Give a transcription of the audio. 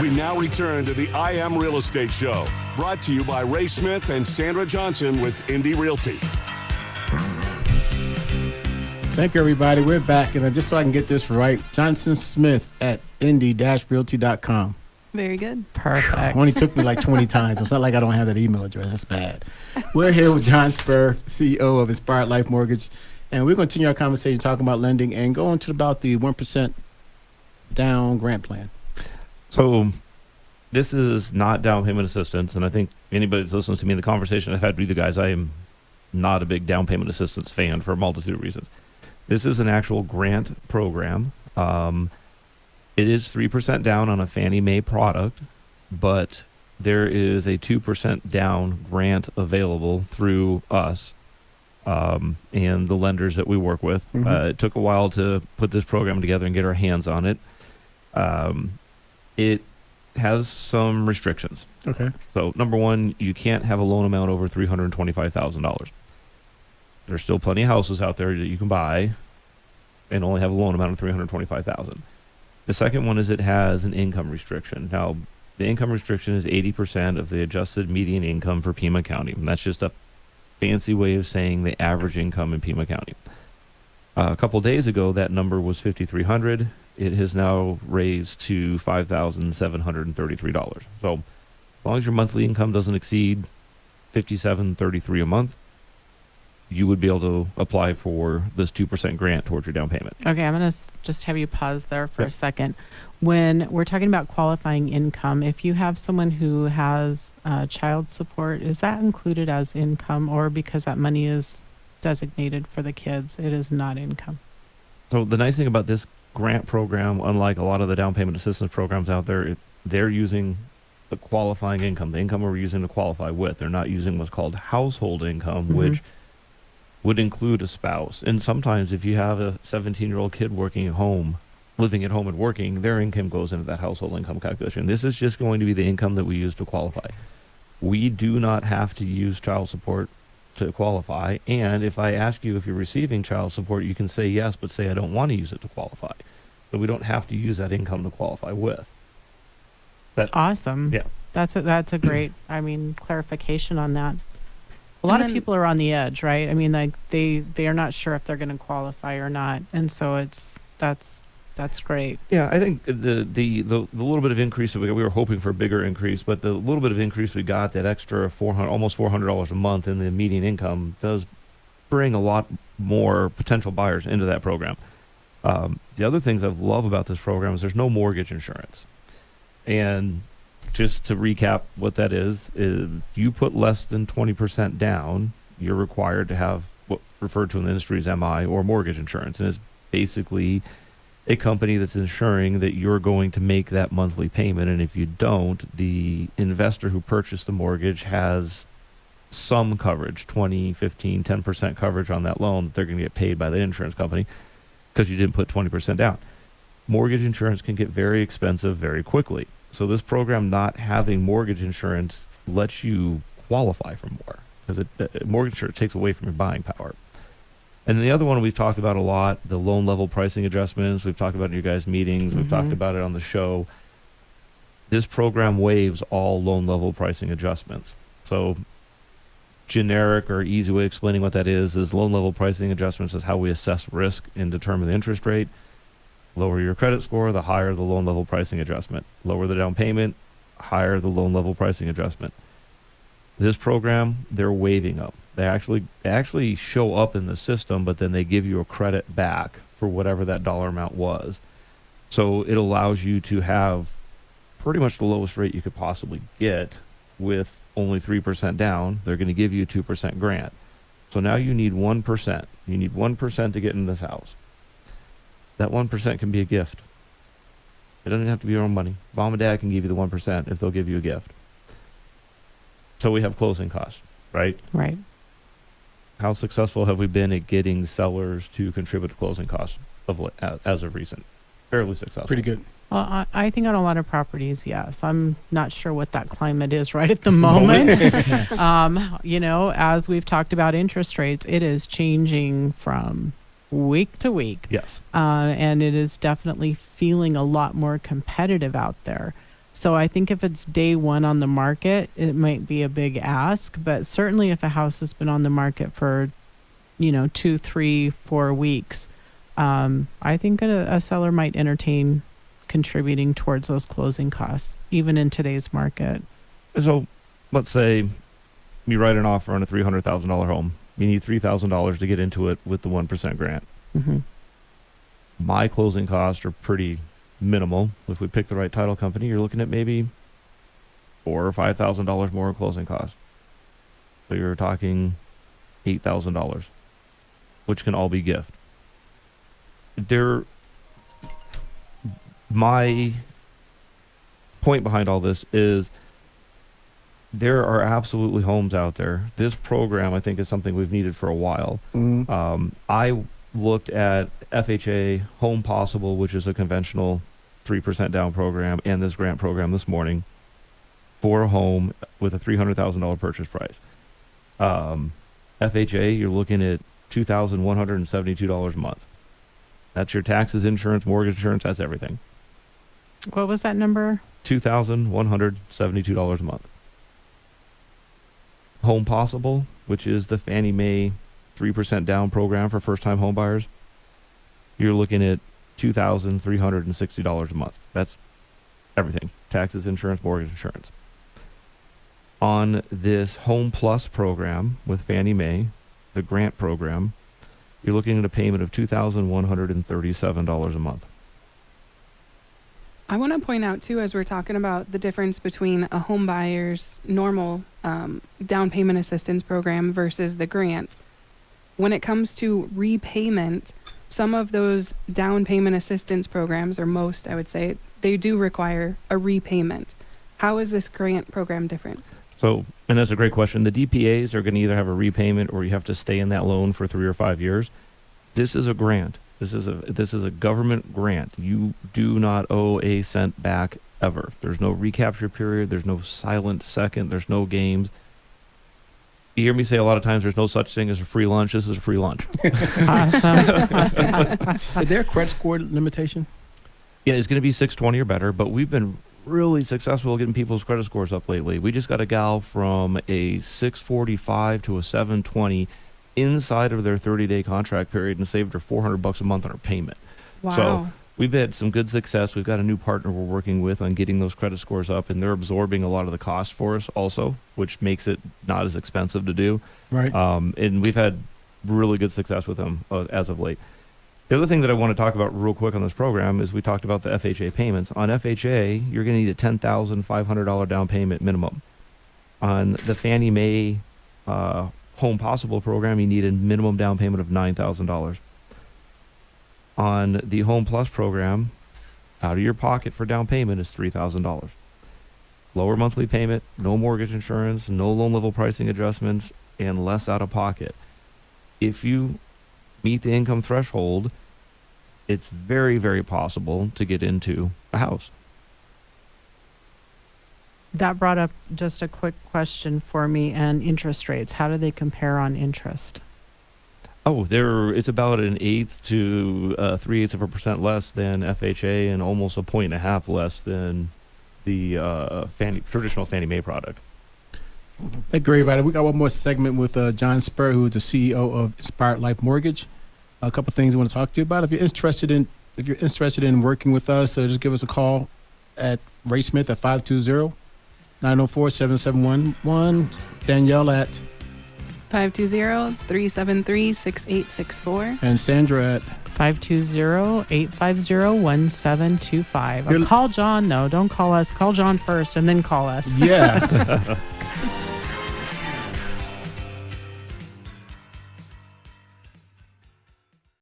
We now return to the I Am Real Estate Show, brought to you by Ray Smith and Sandra Johnson with Indy Realty. Thank you, everybody. We're back, and just so I can get this right, Johnson Smith at indy-realty.com. Very good. Perfect. Only took me like 20 times. It's not like I don't have that email address. It's bad. We're here with John Spurr, CEO of Inspired Life Mortgage, and we're going to continue our conversation talking about lending and go into about the 1% down grant plan. So this is not down payment assistance, and I think anybody that's listening to me in the conversation I've had with you guys, I am not a big down payment assistance fan for a multitude of reasons. This is an actual grant program. It is 3% down on a Fannie Mae product, but there is a 2% down grant available through us and the lenders that we work with. It took a while to put this program together and get our hands on it. It has some restrictions. Okay. So number one, you can't have a loan amount over $325,000. There's still plenty of houses out there that you can buy and only have a loan amount of $325,000. The second one is it has an income restriction. Now, the income restriction is 80% of the adjusted median income for Pima County. And that's just a fancy way of saying the average income in Pima County. A couple days ago, that number was $5,300. It has now raised to $5,733. So as long as your monthly income doesn't exceed $5,733 a month, you would be able to apply for this 2% grant towards your down payment. Okay, I'm going to just have you pause there for a second. When we're talking about qualifying income, if you have someone who has child support, is that included as income, or because that money is designated for the kids, it is not income? So the nice thing about this grant program, unlike a lot of the down payment assistance programs out there, they're using the qualifying income, the income we're using to qualify with. They're not using what's called household income, which would include a spouse. And sometimes if you have a 17-year-old kid working at home, living at home and working, their income goes into that household income calculation. This is just going to be the income that we use to qualify. We do not have to use child support to qualify. And if I ask you if you're receiving child support, you can say yes, but say I don't want to use it to qualify. So we don't have to use that income to qualify with. That's awesome. Yeah. That's a great, clarification on that. A lot of people are on the edge, right? I mean, like they are not sure if they're going to qualify or not, and so that's great. Yeah, I think the little bit of increase that we were hoping for a bigger increase, but the little bit of increase we got, that extra almost $400 a month in the median income, does bring a lot more potential buyers into that program. The other things I love about this program is there's no mortgage insurance, and just to recap what that is if you put less than 20% down, you're required to have what's referred to in the industry as MI, or mortgage insurance. And it's basically a company that's ensuring that you're going to make that monthly payment. And if you don't, the investor who purchased the mortgage has some coverage, 20, 15, 10% coverage on that loan that they're going to get paid by the insurance company because you didn't put 20% down. Mortgage insurance can get very expensive very quickly. So this program not having mortgage insurance lets you qualify for more, because mortgage insurance takes away from your buying power. And the other one we've talked about a lot, the loan level pricing adjustments. We've talked about it in your guys' meetings. We've talked about it on the show. This program waives all loan level pricing adjustments. So generic or easy way of explaining what that is loan level pricing adjustments is how we assess risk and determine the interest rate. Lower your credit score, the higher the loan level pricing adjustment. Lower the down payment, higher the loan level pricing adjustment. This program, they're waiving them. They actually show up in the system, but then they give you a credit back for whatever that dollar amount was. So it allows you to have pretty much the lowest rate you could possibly get with only 3% down. They're going to give you a 2% grant. So now you need 1%. You need 1% to get in this house. That 1% can be a gift. It doesn't have to be your own money. Mom and dad can give you the 1% if they'll give you a gift. So we have closing costs, right? Right. How successful have we been at getting sellers to contribute to closing costs as of recent? Fairly successful. Pretty good. Well, I think on a lot of properties, yes. I'm not sure what that climate is right at the moment. As we've talked about interest rates, it is changing from week to week. Yes. And it is definitely feeling a lot more competitive out there. So I think if it's day one on the market, it might be a big ask, but certainly if a house has been on the market for, 2, 3, 4 weeks, I think a seller might entertain contributing towards those closing costs, even in today's market. So let's say you write an offer on a $300,000 home. You need $3,000 to get into it with the 1% grant. Mm-hmm. My closing costs are pretty minimal. If we pick the right title company, you're looking at maybe $4,000 or $5,000 more in closing costs. So you're talking $8,000, which can all be gift. My point behind all this is there are absolutely homes out there. This program, I think, is something we've needed for a while. Mm-hmm. I looked at FHA Home Possible, which is a conventional 3% down program, and this grant program this morning for a home with a $300,000 purchase price. FHA, you're looking at $2,172 a month. That's your taxes, insurance, mortgage insurance, that's everything. What was that number? $2,172 a month. Home Possible, which is the Fannie Mae 3% down program for first-time home buyers, you're looking at $2,360 a month. That's everything. Taxes, insurance, mortgage insurance. On this Home Plus program with Fannie Mae, the grant program, you're looking at a payment of $2,137 a month. I want to point out, too, as we're talking about the difference between a home buyer's normal down payment assistance program versus the grant. When it comes to repayment, some of those down payment assistance programs, or most, I would say, they do require a repayment. How is this grant program different? So, and that's a great question. The DPAs are going to either have a repayment or you have to stay in that loan for 3 or 5 years. This is a grant. This is a government grant. You do not owe a cent back ever. There's no recapture period. There's no silent second. There's no games. You hear me say a lot of times there's no such thing as a free lunch. This is a free lunch. Awesome. Is there a credit score limitation? Yeah, it's going to be 620 or better, but we've been really successful getting people's credit scores up lately. We just got a gal from a 645 to a 720 inside of their 30-day contract period and saved her $400 a month on her payment. Wow. So we've had some good success. We've got a new partner we're working with on getting those credit scores up, and they're absorbing a lot of the cost for us also, which makes it not as expensive to do. Right. And we've had really good success with them as of late. The other thing that I want to talk about real quick on this program is we talked about the FHA payments. On FHA, you're going to need a $10,500 down payment minimum. On the Fannie Mae Home Possible program, you need a minimum down payment of $9,000. On the Home Plus program, out of your pocket for down payment is $3,000. Lower monthly payment, no mortgage insurance, no loan level pricing adjustments, and less out of pocket. If you meet the income threshold, it's very, very possible to get into a house. That brought up just a quick question for me, and interest rates. How do they compare on interest? Oh, it's about 1/8 to 0.3% less than FHA and almost 1.5 less than the traditional Fannie Mae product. Thank you, everybody. We got one more segment with John Spurr, who is the CEO of Inspired Life Mortgage. A couple of things we want to talk to you about. If you're interested in working with us, just give us a call at Ray Smith at 520-904-7711. Danielle at 520-373-6864. and Sandra at 520-850-1725. Or call John. No, don't call us. Call John first and then call us. yeah.